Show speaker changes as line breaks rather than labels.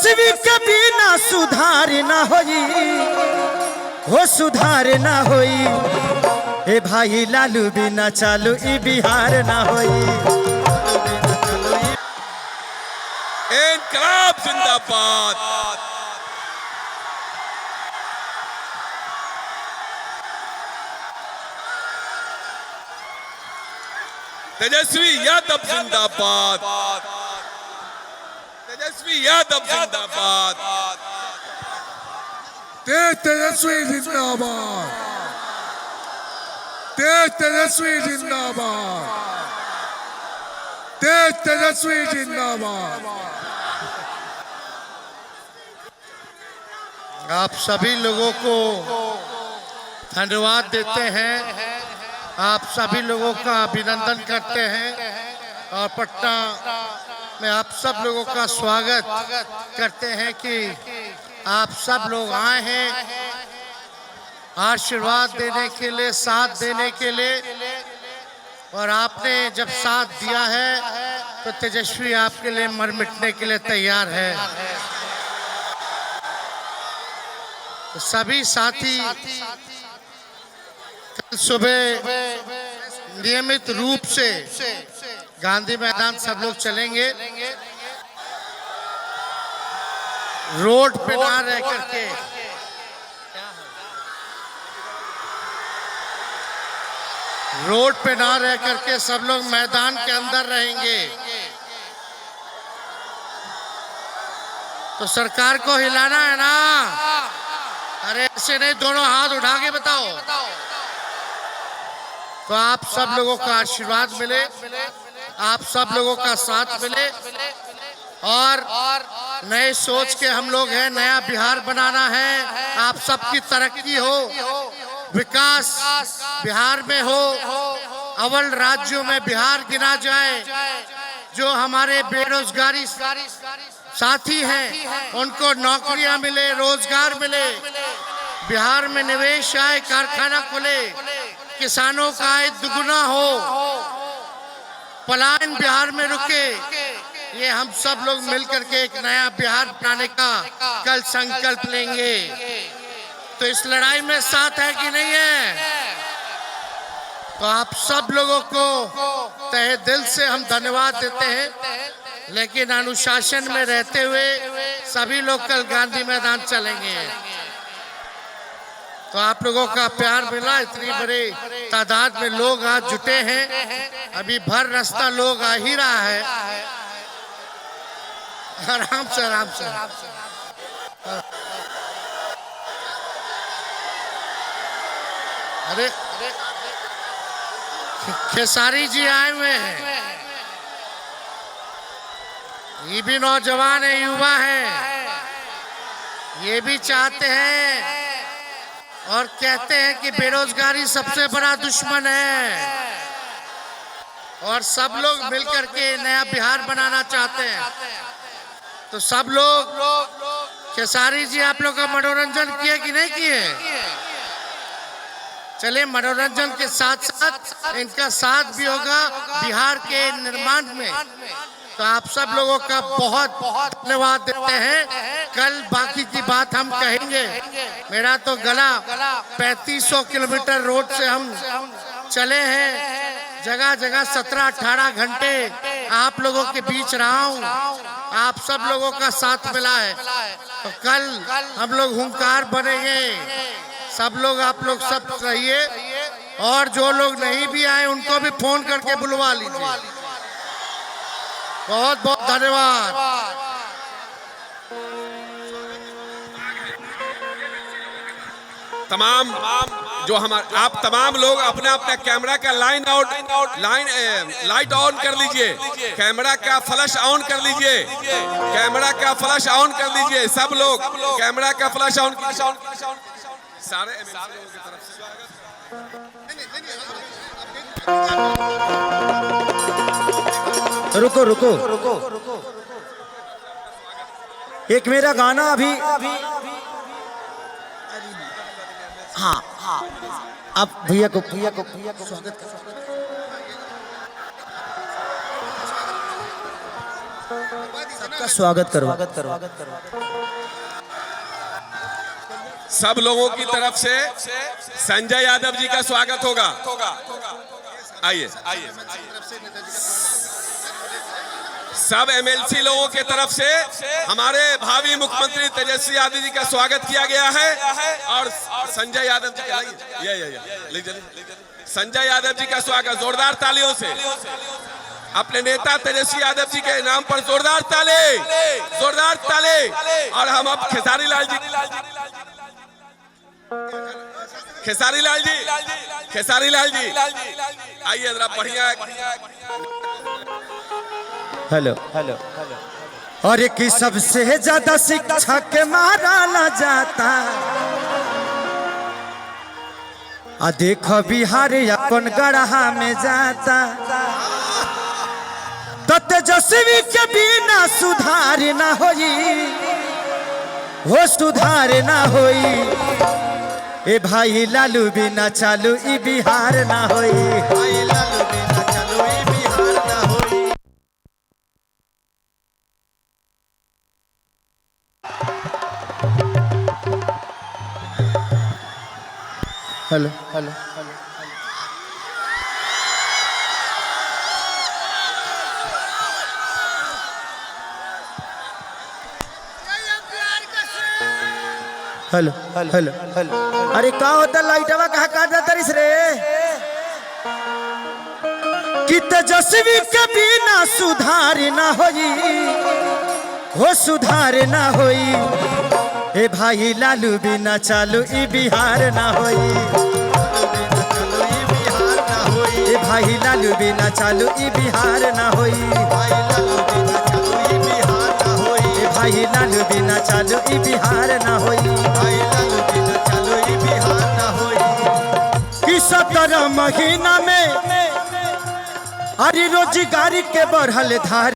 तेजस्वी के बिना सुधार ना होई, हो सुधार ना होई। हे भाई लालू बिना चालू ई बिहार ना होई।
इनकलाब जिंदाबाद। तेजस्वी यादव जिंदाबाद। तेजस्वी यादव जिंदाबाद।
तेजस्वी जिंदाबाद। तेजस्वी जिंदाबाद। तेजस्वी जिंदाबाद।
आप सभी लोगों को धन्यवाद देते हैं, आप सभी लोगों का अभिनंदन करते हैं और पटना में आप सब लोगों का स्वागत करते हैं कि आप सब लोग आए हैं आशीर्वाद देने के लिए, साथ देने के लिए। और आपने जब साथ दिया है तो तेजस्वी आपके लिए मर मिटने के लिए तैयार है। तो सभी साथी कल सुबह नियमित रूप से गांधी मैदान सब लोग चलेंगे। रोड पे ना रह करके, रोड पे ना रह करके सब लोग मैदान के अंदर रहेंगे। तो सरकार को हिलाना है ना? अरे ऐसे नहीं, दोनों हाथ उठा के बताओ। तो आप सब लोगों का आशीर्वाद मिले, आप सब लोगों का साथ मिले और नए सोच के हम लोग हैं, नया बिहार बनाना है। आप सबकी तरक्की हो, विकास बिहार में हो, अव्वल राज्यों में बिहार गिना जाए। जो हमारे बेरोजगारी साथी हैं उनको नौकरियां मिले, रोजगार मिले, बिहार में निवेश आए, कारखाना खुले, किसानों का आय दुगुना हो, पलायन बिहार में रुके। ये हम सब लोग मिलकर के एक नया बिहार बनाने का कल संकल्प लेंगे। तो इस लड़ाई में साथ है कि नहीं है? तो आप सब लोगों को तहे दिल से हम धन्यवाद देते हैं, लेकिन अनुशासन में रहते हुए सभी लोग कल गांधी मैदान चलेंगे। तो आप लोगों का प्यार मिला, इतनी बड़ी तादाद में लोग आज जुटे हैं। अभी भर रास्ता लोग आ ही रहा है। आराम से आराम से। अरे खेसारी जी आए हुए हैं, ये भी नौजवान है, युवा है, ये भी चाहते हैं और कहते हैं कि बेरोजगारी सबसे बड़ा दुश्मन है और सब लोग मिलकर के नया बिहार बनाना चाहते हैं। तो सब लोग, खेसारी जी आप लोग का मनोरंजन किए कि नहीं किए? चलिए, मनोरंजन के साथ साथ इनका साथ भी होगा बिहार के निर्माण में। तो आप सब लोगों का बहुत बहुत धन्यवाद देते हैं। कल बाकी की बात हम कहेंगे। मेरा तो गला 3500 किलोमीटर रोड से हम चले हैं, जगह जगह 17-18 घंटे आप लोगों के बीच रहा हूँ, आप सब लोगों का साथ मिला है। तो कल हम लोग हुंकार बनेंगे। सब लोग, आप लोग सब रहिए और जो लोग नहीं भी आए उनको भी फोन करके बुलवा लीजिए। बहुत बहुत धन्यवाद।
तमाम जो हमारे आप तमाम लोग अपना अपना कैमरा का लाइट ऑन कर लीजिए, कैमरा का फ्लैश ऑन कर लीजिए, कैमरा का फ्लैश ऑन कर लीजिए। सब लोग कैमरा का फ्लैश ऑन। सारे एमएलसी की तरफ से
रुको रुको रुको, एक मेरा गाना अभी, हाँ हाँ, आप भैया को स्वागत कर। सबका स्वागत करो।
सब लोगों की तरफ से संजय यादव जी का स्वागत होगा। आइए सब एमएलसी लोगों के तरफ से हमारे भावी मुख्यमंत्री तेजस्वी यादव जी का स्वागत किया गया है और संजय यादव जी का संजय यादव जी का स्वागत जोरदार तालियों से अपने नेता तेजस्वी यादव जी के नाम पर जोरदार ताले। और हम अब खेसारी लाल जी आइए जरा बढ़िया।
हेलो। और कि सबसे ज्यादा शिक्षा के मारा ना जाता आ देखो बिहार अपन गढ़ा में जाता तो तेजस्वी के बिना सुधार ना होई हो सुधार ना होई। ए भाई लालू बिना चालू ई बिहार ना होई। भाई लालू बिना चालू ई बिहार ना होई। हेलो। हेलो। अरे का होता लाइटवा कहा काट देता रिस रे कि तेजस्वी के बिना सुधार ना होई हो सुधार ना होई। ए भाई लालू बिना चालू ई बिहार ना होई। ए भाई लालू बिना चालू ई बिहार ना होई। भाई लालू बिना चालू ई बिहार ना होई। कि 17 महीना में अरे रोजगारी के बढ़ल धार